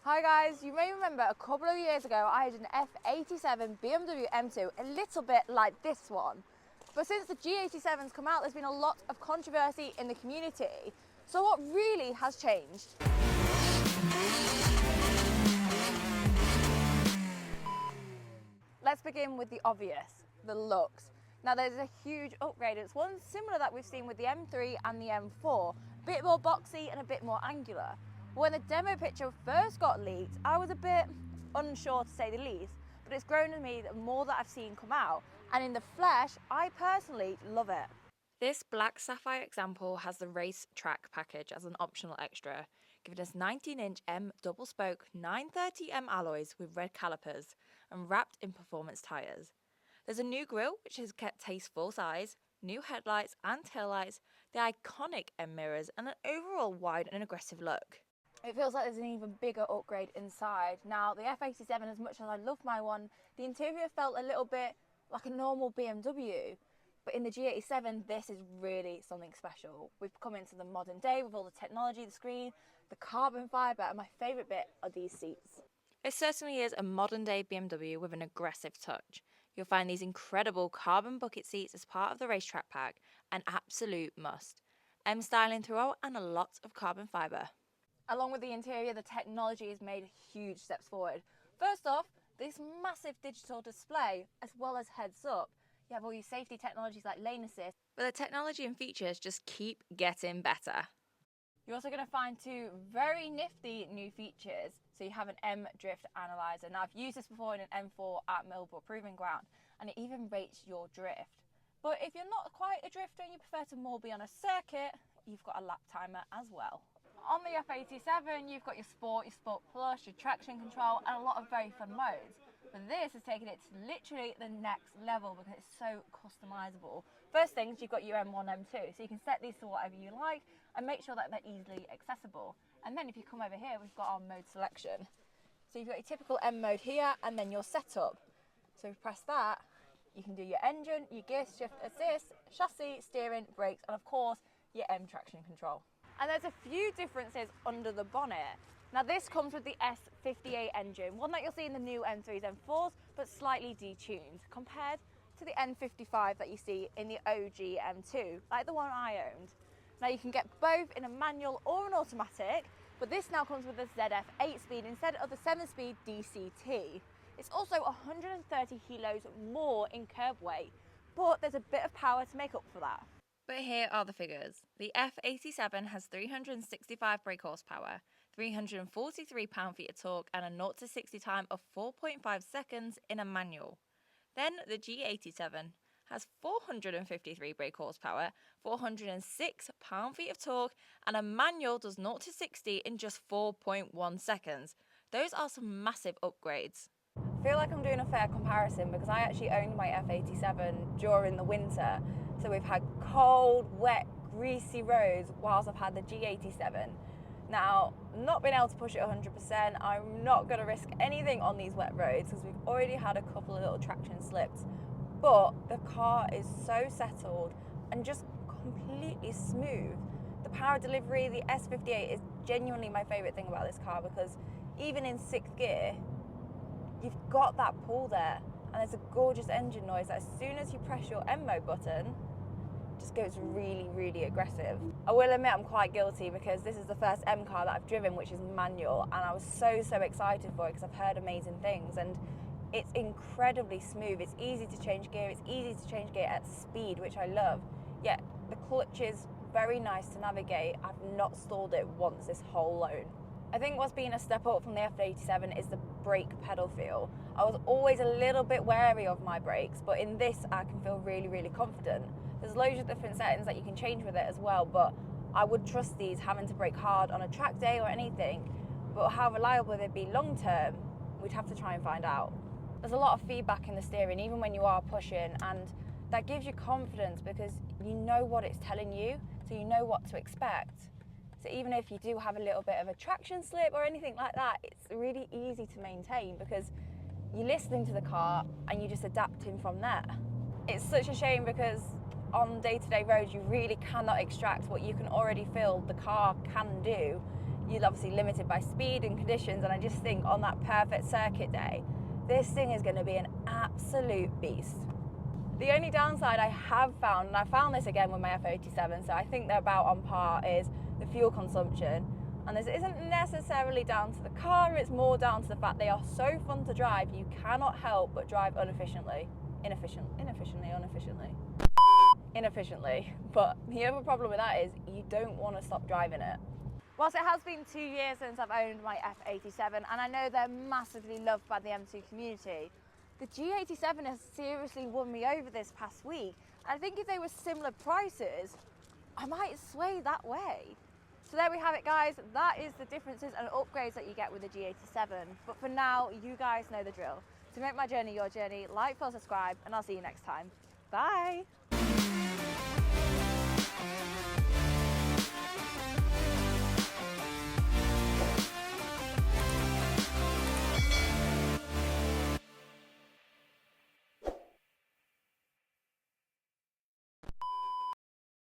Hi guys, you may remember a couple of years ago I had an F87 BMW M2, a little bit like this one. But since the G87's come out, there's been a lot of controversy in the community. So what really has changed? Let's begin with the obvious, the looks. Now there's a huge upgrade. It's one similar that we've seen with the M3 and the M4, a bit more boxy and a bit more angular. When the demo picture first got leaked, I was a bit unsure to say the least, but it's grown on me the more that I've seen come out, and in the flesh, I personally love it. This black sapphire example has the race track package as an optional extra, giving us 19-inch M double spoke 930M alloys with red calipers and wrapped in performance tyres. There's a new grille which has kept taste full size, new headlights and taillights, the iconic M mirrors and an overall wide and aggressive look. It feels like there's an even bigger upgrade inside. Now the F87, as much as I love my one, the interior felt a little bit like a normal BMW. But in the G87, this is really something special. We've come into the modern day with all the technology, the screen, the carbon fibre, and my favourite bit are these seats. It certainly is a modern day BMW with an aggressive touch. You'll find these incredible carbon bucket seats as part of the racetrack pack, an absolute must. M styling throughout and a lot of carbon fibre. Along with the interior, the technology has made huge steps forward. First off, this massive digital display, as well as heads up. You have all your safety technologies like lane assist. But the technology and features just keep getting better. You're also going to find two very nifty new features. So you have an M drift analyzer. Now I've used this before in an M4 at Millbrook Proving Ground, and it even rates your drift. But if you're not quite a drifter and you prefer to more be on a circuit, you've got a lap timer as well. On the F87, you've got your Sport Plus, your traction control, and a lot of very fun modes. But this has taken it to literally the next level because it's so customizable. First things, you've got your M1, M2, so you can set these to whatever you like and make sure that they're easily accessible. And then if you come over here, we've got our mode selection. So you've got your typical M mode here and then your setup. So if you press that, you can do your engine, your gear shift assist, chassis, steering, brakes, and of course, your M traction control. And there's a few differences under the bonnet. Now this comes with the S58 engine, one that you'll see in the new M3s, M4s, but slightly detuned compared to the N55 that you see in the OG M2, like the one I owned. Now you can get both in a manual or an automatic, but this now comes with a ZF 8-speed instead of the 7-speed DCT. It's also 130 kilos more in curb weight, but there's a bit of power to make up for that. But here are the figures. The F87 has 365 brake horsepower, 343 pound-feet of torque and a 0 to 60 time of 4.5 seconds in a manual. Then the G87 has 453 brake horsepower, 406 pound-feet of torque and a manual does 0 to 60 in just 4.1 seconds. Those are some massive upgrades. I feel like I'm doing a fair comparison because I actually owned my F87 during the winter. So we've had cold, wet, greasy roads whilst I've had the G87. Now, not being able to push it 100%, I'm not going to risk anything on these wet roads because we've already had a couple of little traction slips. But the car is so settled and just completely smooth. The power delivery, the S58 is genuinely my favourite thing about this car because even in 6th gear, you've got that pull there. And there's a gorgeous engine noise that as soon as you press your M mode button, just goes really, really aggressive. I will admit I'm quite guilty because this is the first M car that I've driven which is manual, and I was so excited for it because I've heard amazing things, and it's incredibly smooth. It's easy to change gear, it's easy to change gear at speed, which I love. Yet the clutch is very nice to navigate. I've not stalled it once this whole loan. I think what's been a step up from the F87 is the brake pedal feel. I was always a little bit wary of my brakes, but in this I can feel really, really confident. There's loads of different settings that you can change with it as well, but I would trust these having to brake hard on a track day or anything. But how reliable they'd be long term, we'd have to try and find out. There's a lot of feedback in the steering, even when you are pushing, and that gives you confidence because you know what it's telling you, so you know what to expect. So even if you do have a little bit of a traction slip or anything like that, it's really easy to maintain because you're listening to the car and you're just adapting from there. It's such a shame because on day-to-day roads you really cannot extract what you can already feel the car can do you're obviously limited by speed and conditions, and I just think on that perfect circuit day, this thing is going to be an absolute beast. The only downside I have found, and I found this again with my F87, so I think they're about on par, is the fuel consumption. And this isn't necessarily down to the car, it's more down to the fact they are so fun to drive, you cannot help but drive inefficiently. But the other problem with that is you don't want to stop driving it. Whilst it has been 2 years since I've owned my F87, and I know they're massively loved by the M2 community, the G87 has seriously won me over this past week. And I think if they were similar prices, I might sway that way. So there we have it, guys. That is the differences and upgrades that you get with the G87. But for now, you guys know the drill. To make my journey your journey, like, follow, subscribe, and I'll see you next time. Bye.